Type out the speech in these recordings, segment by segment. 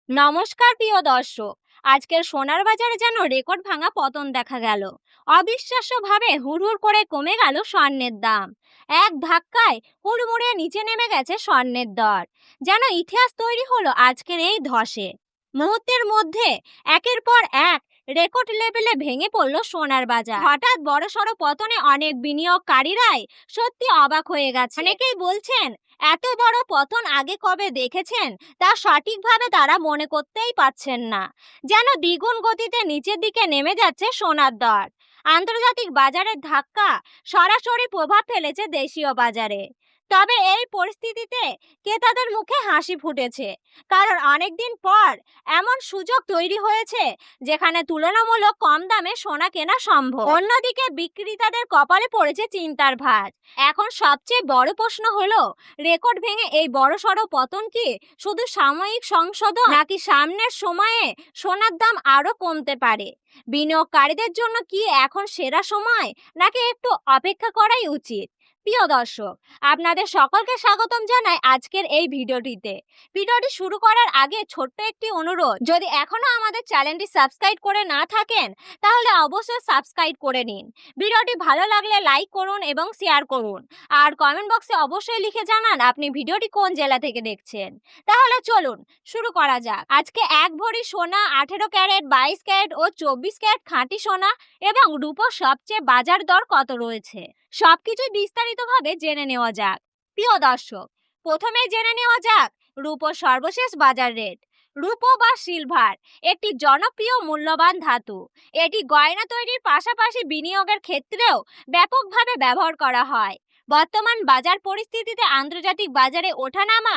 নমস্কার প্রিয় দর্শক। আজকের সোনার বাজারে যেন রেকর্ড ভাঙা পতন দেখা গেল। অবিশ্বাস্যভাবে হুড়হুড় করে কমে গেল স্বর্ণের দাম। এক ধাক্কায় হুড়মুড়িয়ে নিচে নেমে গেছে স্বর্ণের দর। যেন ইতিহাস তৈরি হলো আজকের এই ধসে। মুহূর্তের মধ্যে একের পর এক রেকর্ড লেভেলে ভেঙে পড়ল সোনার বাজার। হঠাৎ বড়সড় পতনে অনেক বিনিয়োগকারীরাই সত্যি অবাক হয়ে গেছে। অনেকেই বলছেন, এত বড় পতন আগে কবে দেখেছেন তা সঠিকভাবে তারা মনে করতেই পারছেন না। যেন দ্বিগুণ গতিতে নিচের দিকে নেমে যাচ্ছে সোনার দর। আন্তর্জাতিক বাজারের ধাক্কা সরাসরি প্রভাব ফেলেছে দেশীয় বাজারে। তবে এই পরিস্থিতিতে ক্রেতাদের মুখে হাসি ফুটেছে, কারণ অনেকদিন পর এমন সুযোগ তৈরি হয়েছে যেখানে তুলনামূলক কম দামে সোনা কেনা সম্ভব। অন্যদিকে বিক্রেতাদের কপালে পড়েছে চিন্তার ভাঁজ। এখন সবচেয়ে বড় প্রশ্ন হলো, রেকর্ড ভেঙে এই বড়সড় পতন কি শুধু সাময়িক সংশোধন, নাকি সামনের সময়ে সোনার দাম আরো কমতে পারে? বিনিয়োগকারীদের জন্য কি এখন সেরা সময়, নাকি একটু অপেক্ষা করাই উচিত? প্রিয় দর্শক, আপনাদের সকলকে স্বাগতম জানাই আজকের এই ভিডিওটিতে। ভিডিওটি শুরু করার আগে ছোট্ট একটি অনুরোধ, যদি এখনো আমাদের চ্যানেলটি সাবস্ক্রাইব করে না থাকেন তাহলে অবশ্যই সাবস্ক্রাইব করে নিন। ভিডিওটি ভালো লাগলে লাইক করুন এবং শেয়ার করুন। আর কমেন্ট বক্সে অবশ্যই লিখে জানান আপনি ভিডিওটি কোন জেলা থেকে দেখছেন। তাহলে চলুন শুরু করা যাক। আজকে এক ভরি সোনা, 18 ক্যারেট, 22 ক্যারেট ও 24 ক্যারেট খাঁটি সোনা এবং রূপোর সবচেয়ে বাজার দর কত রয়েছে, সবকিছুই বিস্তারিতভাবে জেনে নেওয়া যাক। প্রিয় দর্শক, প্রথমে জেনে নেওয়া যাক রূপোর সর্বশেষ বাজার রেট। রূপো বা সিলভার একটি জনপ্রিয় মূল্যবান ধাতু। এটি গয়না তৈরির পাশাপাশি বিনিয়োগের ক্ষেত্রেও ব্যাপকভাবে ব্যবহার করা হয়। বর্তমান বাজার পরিস্থিতিতে আন্তর্জাতিক বাজারে ওঠানামা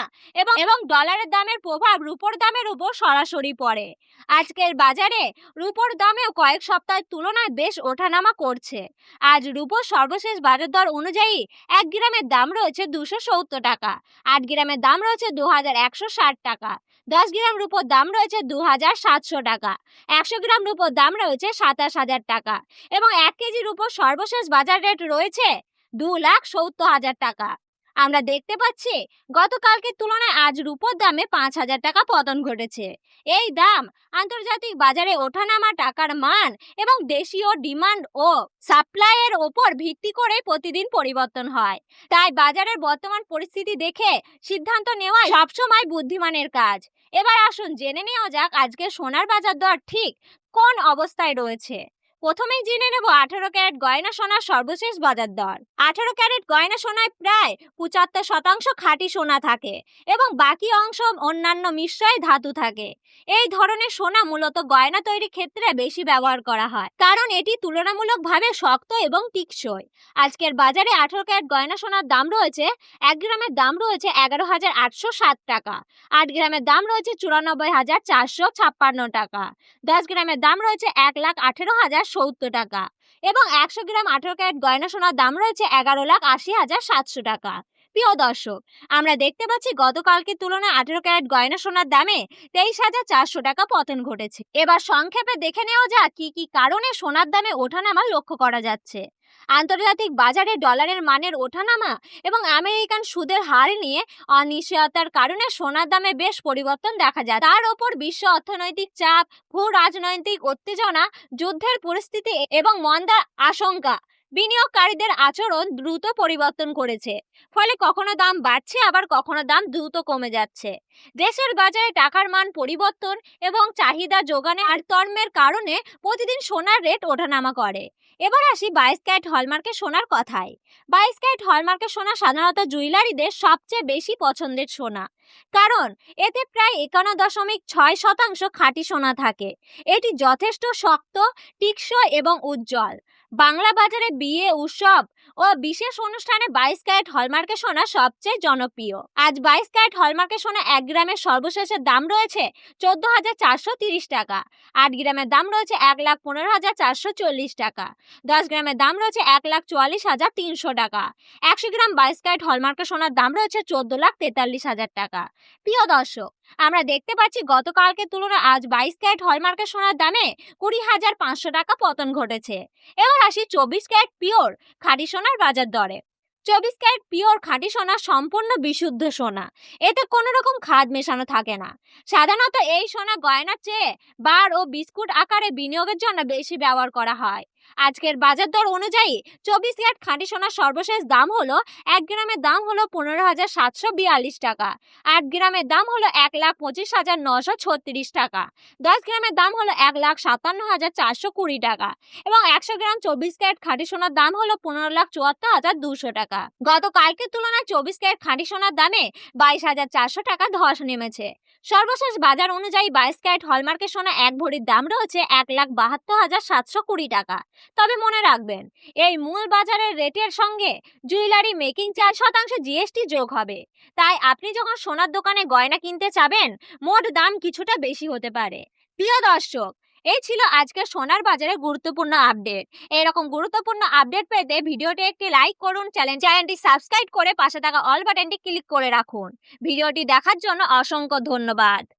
এবং ডলারের দামের প্রভাব রূপোর দামের উপর সরাসরি পড়ে। আজকের বাজারে রূপোর দামেও কয়েক সপ্তাহের তুলনায় বেশ ওঠানামা করছে। আজ রূপোর সর্বশেষ বাজার দর অনুযায়ী 1 গ্রামের দাম রয়েছে 270 টাকা, 8 গ্রামের দাম রয়েছে 2160 টাকা, 10 গ্রাম রূপোর দাম রয়েছে 2700 টাকা, 100 গ্রাম রূপোর দাম রয়েছে 27,000 টাকা এবং 1 কেজি রূপোর সর্বশেষ বাজার রেট রয়েছে 2,70,000 টাকা। আমরা দেখতে পাচ্ছি গতকালকের তুলনায় আজ রূপোর দামে 5,000 টাকা পতন ঘটেছে। এই দাম আন্তর্জাতিক বাজারে ওঠানামা, টাকার মান এবং দেশীয় ডিমান্ড ও সাপ্লাইয়ের ওপর ভিত্তি করে প্রতিদিন পরিবর্তন হয়। তাই বাজারের বর্তমান পরিস্থিতি দেখে সিদ্ধান্ত নেওয়া সবসময় বুদ্ধিমানের কাজ। এবার আসুন জেনে নেওয়া যাক আজকে সোনার বাজার দর ঠিক কোন অবস্থায় রয়েছে। প্রথমেই জেনে নেব 18 ক্যারেট গয়না সোনার সর্বশেষ বাজার দর। 18 ক্যারেট গয়না সোনায় প্রায় 75% খাঁটি সোনা থাকে এবং বাকি অংশ অন্যান্য মিশ্রয় ধাতু থাকে। এই ধরনের সোনা মূলত গয়না তৈরির ক্ষেত্রে বেশি ব্যবহার করা হয়, কারণ এটি তুলনামূলকভাবে শক্ত এবং টিকসই। আজকের বাজারে 18 ক্যারেট গয়না সোনার দাম রয়েছে, 1 গ্রামের দাম রয়েছে 11,807 টাকা, 8 গ্রামের দাম রয়েছে 94,456 টাকা, 10 গ্রামের দাম রয়েছে 1,18,070 টাকা এবং 100 গ্রাম 18 ক্যারেট গয়না সোনার দাম রয়েছে 11,80,700 টাকা। প্রিয় দর্শক, আমরা দেখতে পাচ্ছি গতকালকের তুলনায় 18 ক্যারেট গয়না সোনার দামে 23,400 টাকা পতন ঘটেছে। এবার সংক্ষেপে দেখে নেওয়া যাক কি কি কারণে সোনার দামে ওঠানামা লক্ষ্য করা যাচ্ছে। আন্তর্জাতিক বাজারে ডলারের মানের ওঠানামা এবং আমেরিকান সুদের হার নিয়ে অনিশ্চয়তার কারণে সোনার দামে বেশ পরিবর্তন দেখা যায়। তার ওপর বিশ্ব অর্থনৈতিক চাপ, ভূ রাজনৈতিক উত্তেজনা, যুদ্ধের পরিস্থিতি এবং মন্দার আশঙ্কা বিনিয়োগকারীদের আচরণ দ্রুত পরিবর্তন করেছে। ফলে কখনো দাম বাড়ছে, আবার কখনো দাম দ্রুত কমে যাচ্ছে। দেশের বাজারে টাকার মান পরিবর্তন এবং চাহিদা যোগানের তারতম্যের কারণে প্রতিদিন সোনার রেট ওঠানামা করে। এবার আসি 22 ক্যারেট হলমার্কের সোনার কথায়। 22 ক্যারেট হলমার্কের সোনা সাধারণত জুয়েলারিদের সবচেয়ে বেশি পছন্দের সোনা, কারণ এতে প্রায় 51.6% খাঁটি সোনা থাকে। এটি যথেষ্ট শক্ত, টিকসই এবং উজ্জ্বল। বাংলা বাজারে বিয়ে, উৎসব ও বিশেষ অনুষ্ঠানে 22 ক্যারেট হলমার্কের সোনা সবচেয়ে জনপ্রিয়। আজ 22 ক্যারেট হলমার্কের সোনা 1 গ্রামের সর্বশেষের দাম রয়েছে 14,430 টাকা, 8 গ্রামের দাম রয়েছে 1,15,440 টাকা, 10 গ্রামের দাম রয়েছে 1,44,300 টাকা, 100 গ্রাম 22 ক্যারেট হলমার্কের সোনার দাম রয়েছে 14,43,000 টাকা। প্রিয় দর্শক, আমরা দেখতে পাচ্ছি গতকালকের তুলনায় আজ 22 ক্যারেট হলমার্কের সোনার দামে 20,500 টাকা পতন ঘটেছে। এবার আসি 24 ক্যারেট পিওর খাঁটি সোনার বাজার দরে। 24 ক্যারেট পিওর খাঁটি সোনা সম্পূর্ণ বিশুদ্ধ সোনা। এতে কোনো রকম খাদ মেশানো থাকে না। সাধারণত এই সোনা গয়নার চেয়ে বার ও বিস্কুট আকারে বিনিয়োগের জন্য বেশি ব্যবহার করা হয়। আজকের বাজার দর অনুযায়ী 24 ক্যারেট খাঁটি সোনার সর্বশেষ দাম হলো 1 গ্রামের দাম হলো 15,742 টাকা। 8 গ্রামের দাম হলো 1,25,936 টাকা। 10 গ্রামের দাম হলো 1,57,420 টাকা এবং 100 গ্রাম 24 ক্যারেট খাঁটি সোনার দাম হলো 15,74,200 টাকা। গতকালকের তুলনায় 24 ক্যারেট খাঁটি সোনার দামে 22,400 টাকা ধস নেমেছে। সর্বশেষ বাজার অনুযায়ী 22 ক্যারেট হলমার্কের সোনা এক ভরির দাম রয়েছে 1,72,720 টাকা। তবে মনে রাখবেন, এই মূল বাজারের রেটের সঙ্গে জুয়েলারি মেকিং 4% জিএসটি যোগ হবে। তাই আপনি যখন সোনার দোকানে গয়না কিনতে চাবেন, মোট দাম কিছুটা বেশি হতে পারে। প্রিয় দর্শক, এই ছিল আজকের সোনার বাজারে গুরুত্বপূর্ণ আপডেট। এরকম গুরুত্বপূর্ণ আপডেট পেতে ভিডিওটি একটি লাইক করুন, চ্যানেলটি সাবস্ক্রাইব করে পাশে থাকা অল বাটনটি ক্লিক করে রাখুন। ভিডিওটি দেখার জন্য অসংখ্য ধন্যবাদ।